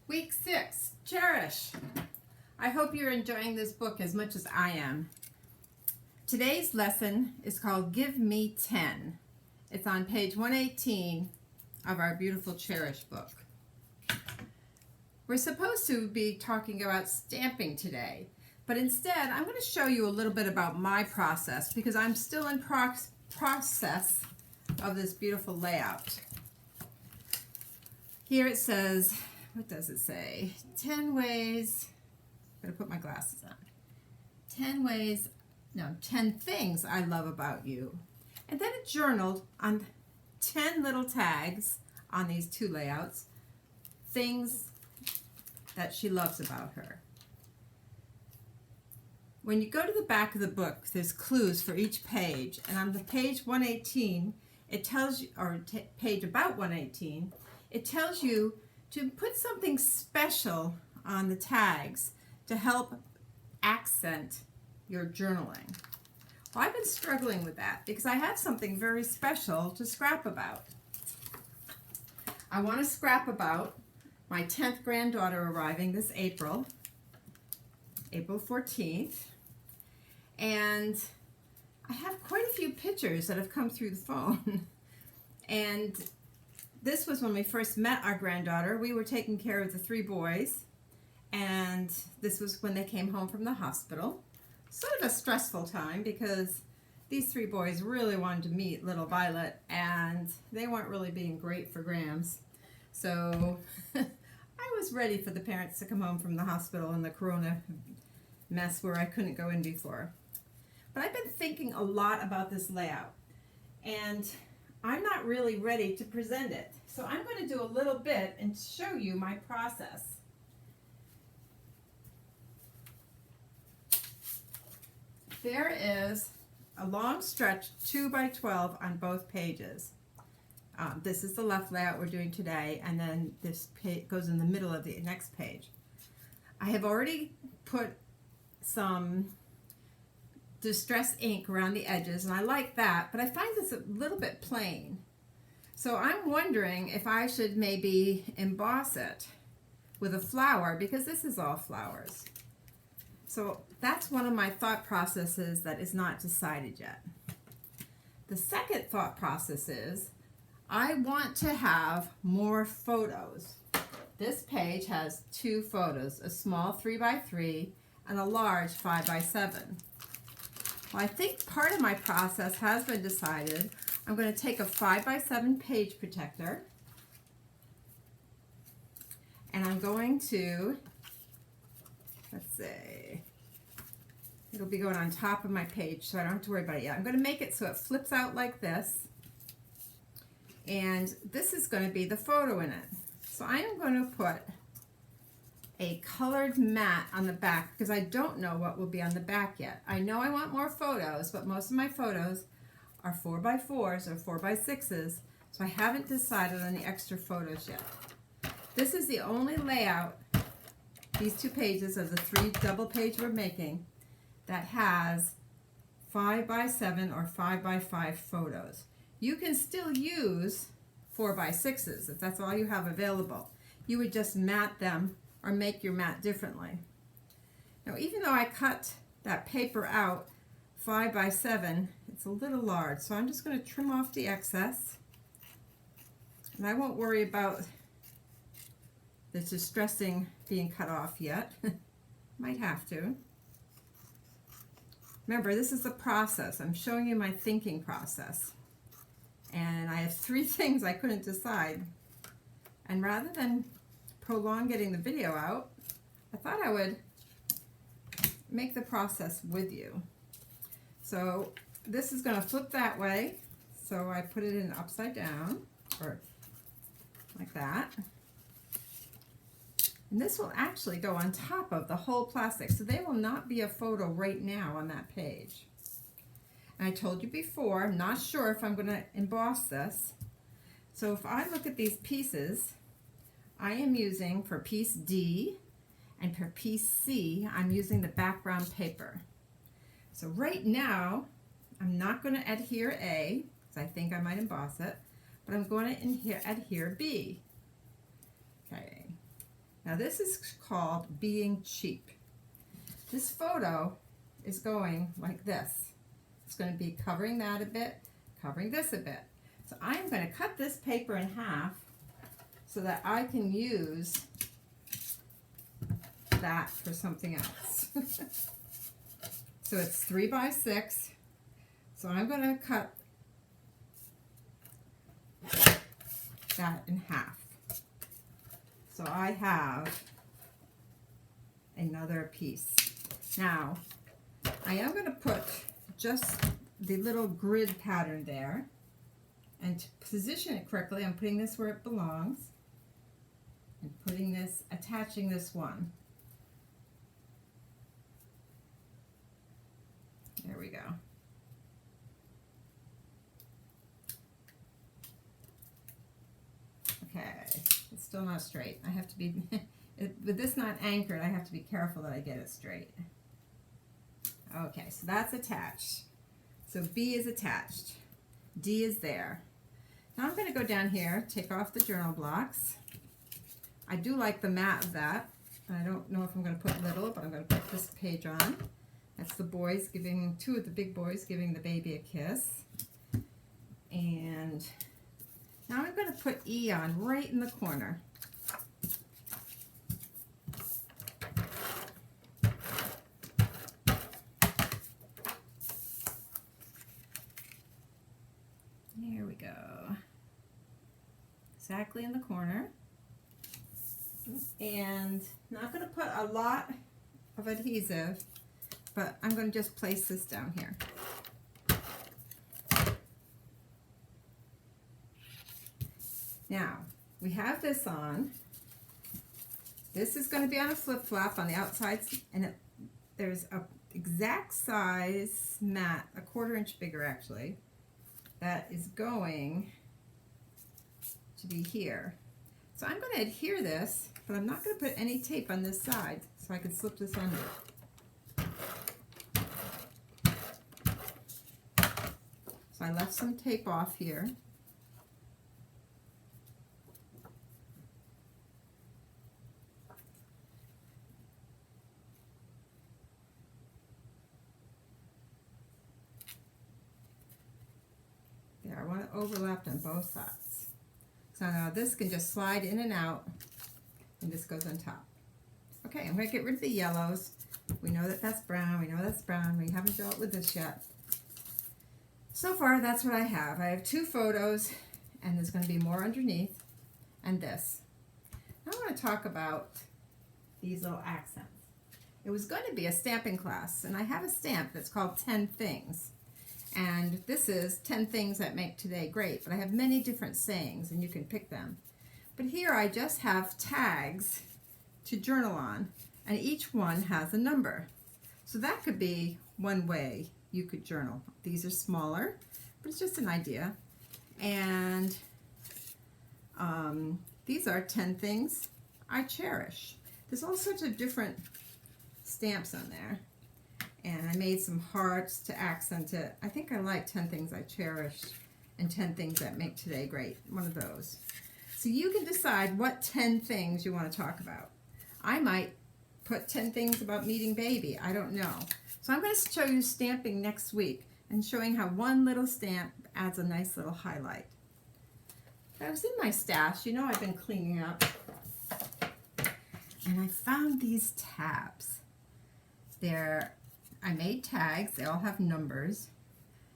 Week 6, Cherish. I hope you're enjoying this book as much as I am. Today's lesson is called Give Me 10. It's on page 118 of our beautiful Cherish book. We're supposed to be talking about stamping today, but instead I'm going to show you a little bit about my process because I'm still in process of this beautiful layout. Here it says, what does it say? 10 ways, I'm going to put my glasses on. 10 things I love about you. And then it journaled on 10 little tags on these two layouts, things that she loves about her. When you go to the back of the book, there's clues for each page, and on the page 118, it tells you, or page about 118, it tells you to put something special on the tags to help accent your journaling. Well, I've been struggling with that because I have something very special to scrap about. I want to scrap about my 10th granddaughter arriving this April 14th, and I have quite a few pictures that have come through the phone. And this was when we first met our granddaughter. We were taking care of the 3 boys, and this was when they came home from the hospital. Sort of a stressful time because these 3 boys really wanted to meet little Violet, and they weren't really being great for Grams. So I was ready for the parents to come home from the hospital in the corona mess where I couldn't go in before. But I've been thinking a lot about this layout, and I'm not really ready to present it. So I'm going to do a little bit and show you my process. There is a long stretch 2 by 12 on both pages. This is the left layout we're doing today, and then this page goes in the middle of the next page. I have already put some distress ink around the edges, and I like that, but I find this a little bit plain. So I'm wondering if I should maybe emboss it with a flower, because this is all flowers. So that's one of my thought processes that is not decided yet. The second thought process is I want to have more photos. This page has 2 photos, a small 3 by 3 and a large 5 by 7. Well, I think part of my process has been decided. I'm going to take a 5 by 7 page protector, and I'm going to, let's see, it'll be going on top of my page so I don't have to worry about it yet. I'm going to make it so it flips out like this, and this is going to be the photo in it. So I am going to put a colored mat on the back because I don't know what will be on the back yet. I know I want more photos, but most of my photos are 4 by 4s or 4 by 6s, so I haven't decided on the extra photos yet. This is the only layout, these 2 pages of the 3 double page we're making, that has 5 by 7 or 5 by 5 photos. You can still use 4 by 6s if that's all you have available. You would just mat them or make your mat differently. Now, even though I cut that paper out 5 by 7, it's a little large, so I'm just going to trim off the excess, and I won't worry about the distressing being cut off yet. Might have to. Remember, this is the process. I'm showing you my thinking process, and I have 3 things I couldn't decide, and rather than prolong getting the video out, I thought I would make the process with you. So this is going to flip that way, so I put it in upside down, or like that. And this will actually go on top of the whole plastic, so there will not be a photo right now on that page. And I told you before, I'm not sure if I'm going to emboss this. So if I look at these pieces, I am using for piece D and for piece C, I'm using the background paper. So right now, I'm not going to adhere A, because I think I might emboss it, but I'm going to adhere B. Okay. Now this is called being cheap. This photo is going like this. It's going to be covering that a bit, covering this a bit. So I'm going to cut this paper in half so that I can use that for something else. So it's 3 by 6. So I'm going to cut that in half. So I have another piece. Now, I am going to put just the little grid pattern there. And to position it correctly, I'm putting this where it belongs. And putting this, attaching this one. There we go. Okay, it's still not straight. I have to be, with this not anchored, I have to be careful that I get it straight. Okay, so that's attached. So B is attached. D is there. Now I'm going to go down here, take off the journal blocks. I do like the mat of that. I don't know if I'm going to put little, but I'm going to put this page on. That's the boys giving, 2 of the big boys giving the baby a kiss. And now I'm going to put E on right in the corner. There we go. Exactly in the corner. And not going to put a lot of adhesive, but I'm going to just place this down here. Now, we have this on. This is going to be on a flip-flop on the outside, and there's a exact size mat, a 1/4 inch bigger actually, that is going to be here. So I'm going to adhere this, but I'm not going to put any tape on this side, so I can slip this under. So I left some tape off here. There, I want it overlapped on both sides. So now this can just slide in and out, and this goes on top. Okay, I'm going to get rid of the yellows. We know that that's brown. We know that's brown. We haven't dealt with this yet. So far, that's what I have. I have 2 photos, and there's going to be more underneath, and this. Now I want to talk about these little accents. It was going to be a stamping class, and I have a stamp that's called 10 Things. And this is 10 things that make today great, but I have many different sayings, and you can pick them. But here I just have tags to journal on, and each one has a number. So that could be one way you could journal. These are smaller, but it's just an idea. And these are 10 things I cherish. There's all sorts of different stamps on there. And I made some hearts to accent it. I think I like 10 things I cherish and 10 things that make today great. One of those. So you can decide what 10 things you want to talk about. I might put 10 things about meeting baby. I don't know. So I'm going to show you stamping next week and showing how one little stamp adds a nice little highlight. I was in my stash. You know, I've been cleaning up. And I found these tabs. I made tags. They all have numbers.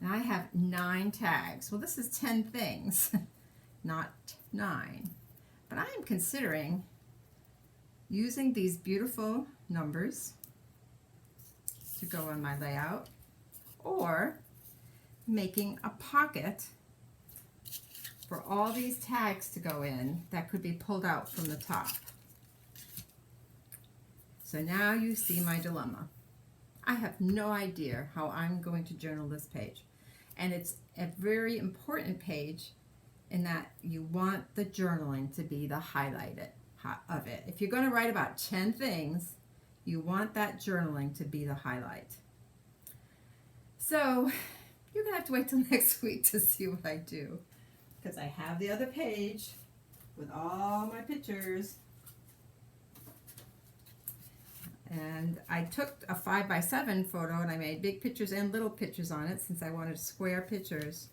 And I have 9 tags. Well, this is 10 things, not 9. But I am considering using these beautiful numbers to go on my layout, or making a pocket for all these tags to go in that could be pulled out from the top. So now you see my dilemma. I have no idea how I'm going to journal this page. And it's a very important page in that you want the journaling to be the highlight of it. If you're going to write about 10 things, you want that journaling to be the highlight. So you're going to have to wait till next week to see what I do, because I have the other page with all my pictures. And I took a 5x7 photo and I made big pictures and little pictures on it since I wanted square pictures.